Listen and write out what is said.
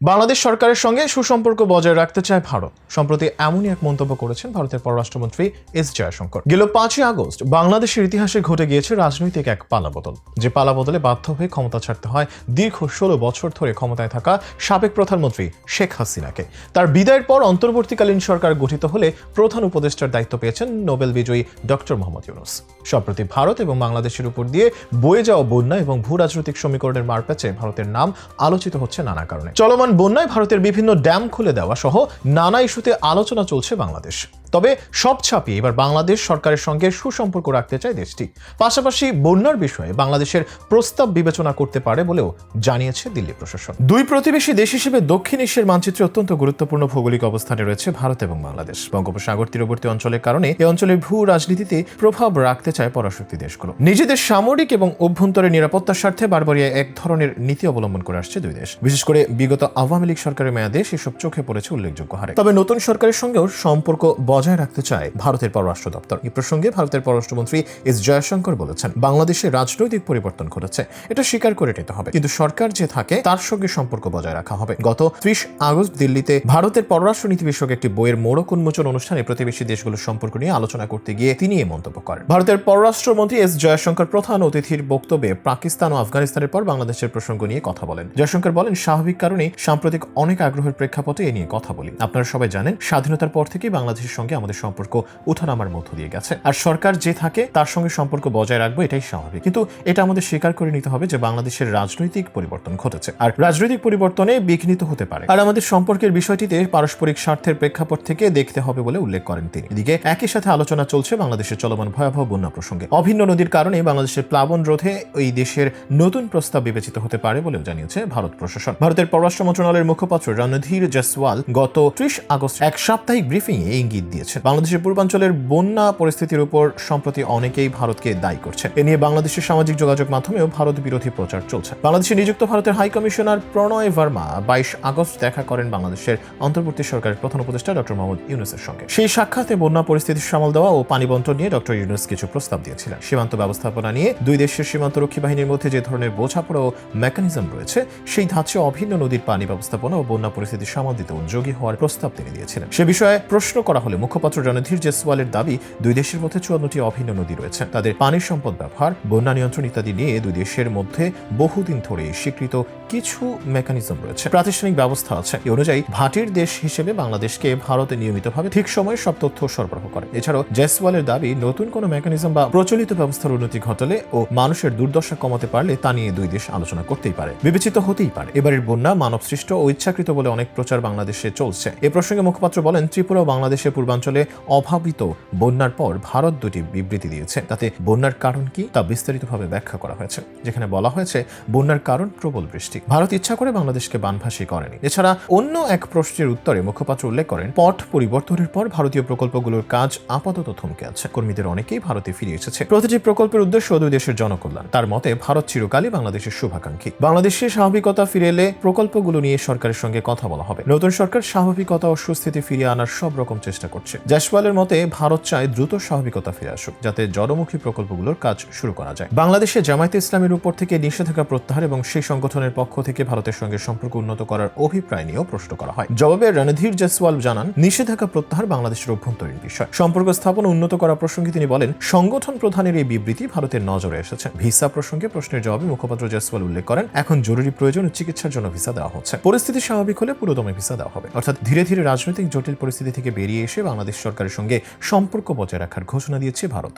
বাংলাদেশ সরকারের সঙ্গে সুসম্পর্ক বজায় রাখতে চায় ভারত। সম্প্রতি এমনই এক মন্তব্য করেছেন ভারতের পররাষ্ট্রমন্ত্রী এস জয়শঙ্কর। গেল 5ই আগস্ট বাংলাদেশের ইতিহাসে ঘটে গিয়েছে রাজনৈতিক এক পালাবদল, যে পালাবদলে বাধ্য হয়ে ক্ষমতা ছাড়তে হয় দীর্ঘ 16 বছর ধরে ক্ষমতায় থাকা সাবেক প্রধানমন্ত্রী শেখ হাসিনাকে। তার বিদায়ের পর অন্তর্বর্তীকালীন সরকার গঠিত হলে প্রধান উপদেষ্টার দায়িত্ব পেয়েছেন নোবেল বিজয়ী ডক্টর মোহাম্মদ ইউনূস। সম্প্রতি ভারত এবং বাংলাদেশের উপর দিয়ে বয়ে যাওয়া বন্যা এবং ভূ রাজনৈতিক সমীকরণের মারপ্যাচে ভারতের নাম আলোচিত হচ্ছে নানা কারণে। চলমান বন্যায় ভারতের বিভিন্ন ড্যাম খুলে দেওয়া সহ নানা ইস্যুতে আলোচনা চলছে বাংলাদেশ। তবে সব ছাপিয়ে এবার বাংলাদেশ সরকারের সঙ্গে সুসম্পর্ক রাখতে চায় দেশটি। পাশাপাশি বন্যার বিষয়ে বাংলাদেশের প্রস্তাব বিবেচনা করতে পারে বলেও জানিয়েছে দিল্লি প্রশাসন। দুই প্রতিবেশী দেশ হিসেবে দক্ষিণ এশিয়ার মানচিত্রে অত্যন্ত গুরুত্বপূর্ণ ভৌগোলিক অবস্থানে রয়েছে ভারত এবং বাংলাদেশ। বঙ্গোপসাগর তীরবর্তী অঞ্চলের কারণে এই অঞ্চলের ভূ রাজনীতিতে প্রভাব রাখতে চায় পরাশক্তি দেশগুলো। নিজেদের সামরিক এবং অভ্যন্তরীণ নিরাপত্তার স্বার্থে বারবারই এক ধরনের নীতি অবলম্বন করে আসছে দুই দেশ। বিশেষ করে বিগত আওয়ামী লীগ সরকারের মেয়াদে সেসব চোখে পড়েছে উল্লেখযোগ্য হারে। তবে নতুন সরকারের সঙ্গেও সম্পর্ক বজায় রাখতে চায় ভারতের পররাষ্ট্র দপ্তর। এই প্রসঙ্গে ভারতের পররাষ্ট্রমন্ত্রী এস জয়শঙ্কর বলেছেন, বাংলাদেশে রাজনৈতিক পরিবর্তন ঘটেছে, এটা স্বীকার করে নিতে হবে, কিন্তু সরকার যে থাকে তার সঙ্গে সম্পর্ক বজায় রাখা হবে। গত 30 আগস্ট দিল্লিতে ভারতের পররাষ্ট্র নীতি বিষয়ক একটি বইয়ের মোড়ক উন্মোচন অনুষ্ঠানে প্রতিবেশী দেশগুলোর সম্পর্ক নিয়ে আলোচনা করতে গিয়ে তিনি এই মন্তব্য করেন। ভারতের পররাষ্ট্রমন্ত্রী এস জয়শঙ্কর প্রধান অতিথির বক্তব্যে পাকিস্তান ও আফগানিস্তানের পর বাংলাদেশের প্রসঙ্গ নিয়ে কথা বলেন। জয়শঙ্কর বলেন, স্বাভাবিক কারণে সাম্প্রতিক অনেক আগ্রহের প্রেক্ষাপটে এ নিয়ে কথা বলি। আপনারা সবাই জানেন, স্বাধীনতার পর থেকেই বাংলাদেশের সঙ্গে আমাদের সম্পর্ক উঠানামার মধ্য দিয়ে গেছে, আর সরকার যে থাকে তার সঙ্গে সম্পর্ক বজায় রাখবো, এটাই স্বাভাবিক। কিন্তু এটা আমাদের স্বীকার করে নিতে হবে যে বাংলাদেশের রাজনৈতিক পরিবর্তন ঘটেছে, আর রাজনৈতিক পরিবর্তনে বিঘ্নিত হতে পারে, আর আমাদের সম্পর্কের বিষয়টিতে পারস্পরিক স্বার্থের প্রেক্ষাপট থেকে দেখতে হবে বলে উল্লেখ করেন তিনি। এদিকে একই সাথে আলোচনা চলছে বাংলাদেশের চলমান ভয়াবহ বন্যা প্রসঙ্গে। অভিন্ন নদীর কারণে বাংলাদেশের প্লাবন রোধে এই দেশের নতুন প্রস্তাব বিবেচিত হতে পারে বলেও জানিয়েছে ভারত প্রশাসন। ভারতের পররাষ্ট্র মন্ত্রণালয়ের মুখপাত্র রণধীর জয়সওয়াল গত 30 আগস্ট এক সাপ্তাহিক ব্রিফিং এ ইঙ্গিত দিয়েছেন, বাংলাদেশের পূর্বাঞ্চলের বন্যা পরিস্থিতির উপর সম্প্রতি অনেকেই ভারতকে দায়ী করছেন। এ নিয়ে বাংলাদেশের সামাজিক যোগাযোগ মাধ্যমেও ভারত বিরোধী প্রচার চলছে। বাংলাদেশে নিযুক্ত ভারতের হাই কমিশনার প্রণয় ভার্মা 22 আগস্ট দেখা করেন বাংলাদেশের অন্তর্বর্তী সরকারের প্রধান উপদেষ্টা ডক্টর মোহাম্মদ ইউনূসের সঙ্গে। সেই সাক্ষাতে বন্যা পরিস্থিতি সামাল দেওয়া ও পানি বন্টন নিয়ে ডক্টর ইউনূস কিছু প্রস্তাব দিয়েছিলেন। সীমান্ত ব্যবস্থাপনা নিয়ে দুই দেশের সীমান্তরক্ষী বাহিনীর মধ্যে যে ধরনের বোঝাপড়া ও মেকানিজম রয়েছে, সেই ধাঁচে অভিন্ন নদীর পানি ব্যবস্থাপনা ও বন্যা পরিস্থিতি সামাল দিতে উদ্যোগী হওয়ার প্রস্তাব তিনি দিয়েছিলেন। সে বিষয়ে প্রশ্ন করা হলে মুখপাত্র রণধীর জয়সওয়ালের দাবি, দুই দেশের মধ্যে 54টি অভিন্ন নদী রয়েছে, তাদের পানির সম্পদ ব্যবহার, বন্যা নিয়ন্ত্রণ ইত্যাদি নিয়ে দুই দেশের মধ্যে বহুদিন ধরে স্বীকৃত কিছু মেকানিজম রয়েছে, প্রাতিষ্ঠানিক ব্যবস্থা আছে। এই অনুযায়ী ভাটির দেশ হিসেবে বাংলাদেশকে ভারতে নিয়মিতভাবে ঠিক সময়ে সব তথ্য সরবরাহ করে। এছাড়াও জয়সওয়ালের দাবি, নতুন কোনো মেকানিজম বা প্রচলিত ব্যবস্থার উন্নতি ঘটালে ও মানুষের দুর্দশা কমাতে পারলে তা নিয়ে দুই দেশ আলোচনা করতেই পারে, বিবেচিত হতেই পারে। এবারের বন্যা মানব সৃষ্ট ও ইচ্ছাকৃত বলে অনেক প্রচার বাংলাদেশে চলছে। এ প্রসঙ্গে মুখপাত্র বলেন, ত্রিপুরা ও বাংলাদেশের পূর্বাঞ্চলে অভাবিত বন্যার পর ভারত দুটি বিবৃতি দিয়েছে, তাতে বন্যার কারণ কি তা বিস্তারিতভাবে ব্যাখ্যা করা হয়েছে। যেখানে বলা হয়েছে, বন্যার কারণ প্রবল বৃষ্টি, ভারত ইচ্ছা করে বাংলাদেশকে বানভাসী করেনি। এছাড়া অন্য এক প্রশ্নের উত্তরে মুখপাত্র উল্লেখ করেন, পট পরিবর্তনের পর ভারতীয় প্রকল্পগুলোর কাজ আপাতত থমকে আছে, কর্মীদের অনেকেই ভারতে ফিরে এসেছে। প্রতিটি প্রকল্পের উদ্দেশ্য দুই দেশের জনকল্যাণ। তার মতে ভারত চিরকালই বাংলাদেশের শুভাকাঙ্ক্ষী। বাংলাদেশের স্বাভাবিকতা ফিরে এলে প্রকল্পগুলো নিয়ে সরকারের সঙ্গে কথা বলা হবে। নতুন সরকার স্বাভাবিকতা ও সুস্থিতি ফিরিয়ে আনার সব রকম চেষ্টা করছে। জয়সওয়ালের মতে ভারত চায় দ্রুত স্বাভাবিকতা ফিরে আসুক, যাতে জনমুখী প্রকল্পগুলোর কাজ শুরু করা যায়। বাংলাদেশে জামায়াতে ইসলামের উপর থেকে নিষেধাজ্ঞা প্রত্যাহার এবং সেই সংগঠনের পক্ষ থেকে ভারতের সঙ্গে সম্পর্ক উন্নত করার অভিপ্রায় নিয়েও প্রশ্ন করা হয়। জবাবে রণধীর জয়সওয়াল জানান, নিষেধাজ্ঞা প্রত্যাহার বাংলাদেশের অভ্যন্তরীণ বিষয়। সম্পর্ক স্থাপন উন্নত করা প্রসঙ্গে তিনি বলেন, সংগঠন প্রধানের এই বিবৃতি ভারতের নজরে এসেছে। ভিসা প্রসঙ্গে প্রশ্নের জবাবে মুখপাত্র জয়সওয়াল উল্লেখ করেন, এখন জরুরি প্রয়োজন চিকিৎসার জন্য ভিসা দেওয়া হচ্ছে। পরিস্থিতি স্বাভাবিক হলে পুরোদমে ভিসা দেওয়া হবে। অর্থাৎ ধীরে ধীরে রাজনৈতিক জটিল পরিস্থিতি থেকে বেরিয়ে এসে বাংলাদেশ সরকারের সঙ্গে সম্পর্ক বজায় রাখার ঘোষণা দিয়েছে ভারত।